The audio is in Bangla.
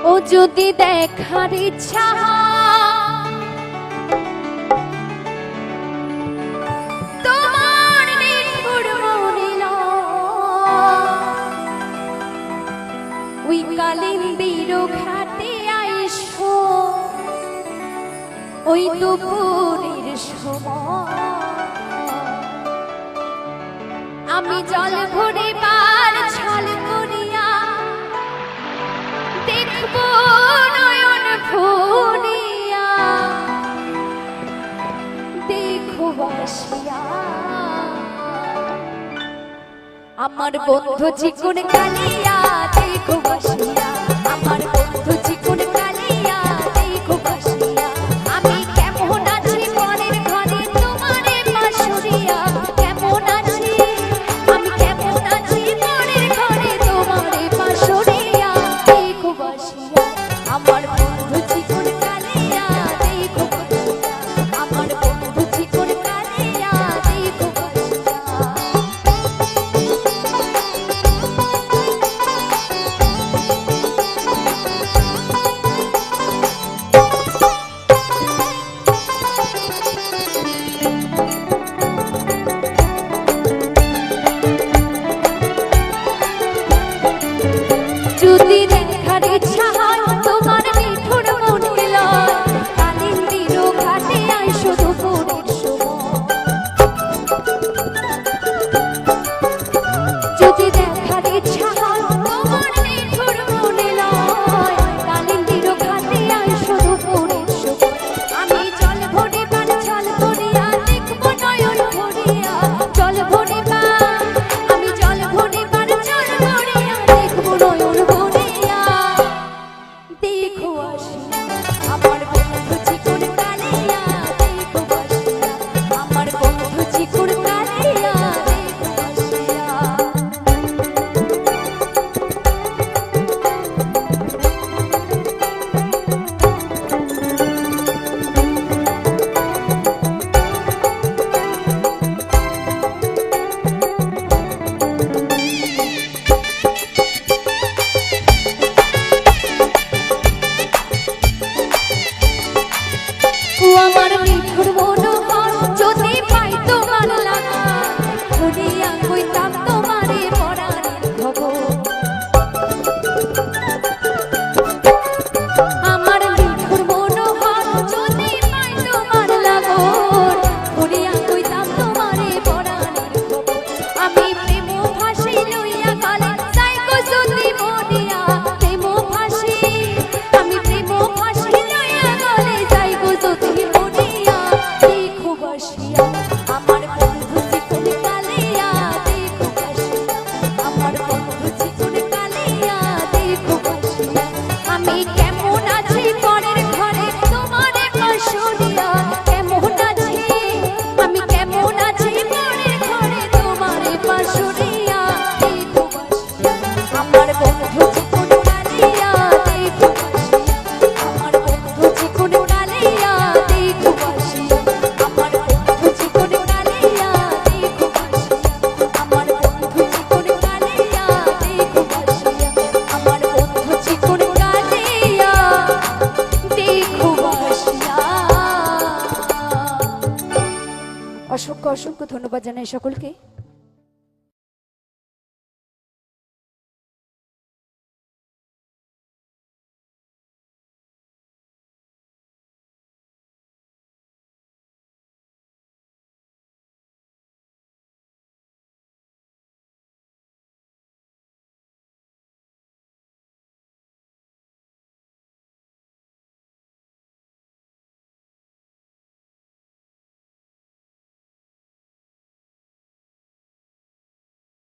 ও যদি দেখার ইচ্ছা তোমার নিঠুর মনিল ওই কালিন্দির ঘাটে আইসো ওই দুপুরের সময় আমি জল ভরে বার ছল করিয়া দেখব নয়ন ভরিয়া দেখো বাসিয়া আমার বন্ধু চিকন কালিয়া দেখো বাসিয়া আমার বন্ধু চিকন কালিয়া দেখো বাসিয়া আমি কেমন আছি মনের ঘরে তোমারে বাসুরিয়া কেমন আছি আমি কেমন আছি মনের ঘরে তোমারে বাসুরিয়া দেখো বাসিয়া আমার বন্ধু চিকন কালিয়া দেখো বাসিয়া আমার বন্ধু চিকন কালিয়া দেখো বাসিয়া যদি দেখার ইচ্ছা হয় তোমার মিঠুর মনিল কালিন্দির ঘাটে আইসো দুপুরের সময় যদি দেখার ইচ্ছা হয় তোমার মিঠুর মনিল কালিন্দির ঘাটে আইসো দুপুরের সময় আমি জল ভরে বার ছল করিয়া দেখব নয়ন ভরিয়া জল ভরে আমি জল ভরে বার ছল করিয়া দেখব নয়ন ভরিয়া দেখো আসিয়া আমার বন্ধু চিকন কালিয়া দেখো আসিয়া আমার বন্ধু চিকন কালিয়া দেখো আসিয়া ও আমার মিঠুর মনোহর যদি পাই তোমার লাগা শুনিয়া কইতাম তোমারে পরাণের খবর আমার মিঠুর মনোহর যদি পাই তোমার লাগা শুনিয়া কইতাম তোমারে পরাণের খবর আমি প্রেম ভাসি লইয়া গলে যাই গো যদি মরিয়া প্রেম ভাসি আমি প্রেম ভাসি লইয়া গলে যাই গো যদি মরিয়া দেখো বাসিয়া আমার বন্ধু চিকন কালিয়া দেখো বাসিয়া আমার বন্ধু চিকন কালিয়া দেখো বাসিয়া আমি কেমন আছি পরের ঘরে তোমারে বাসুরিয়া কেমন আছি আমি কেমন আছি পরের ঘরে তোমারে বাসুরিয়া দেখো বাসিয়া আমার বন্ধু চিকন কালিয়া দেখো বাসিয়া আমার বন্ধু চিকন কালিয়া দেখো বাসিয়া আমার বন্ধু চিকন কালিয়া দেখো বাসিয়া আমার বন্ধু চিকন কালিয়া দেখো বাসিয়া আমার বন্ধু চিকন কালিয়া দেখো বাসিয়া। অসংখ্য অসংখ্য ধন্যবাদ জানাই সকলকে।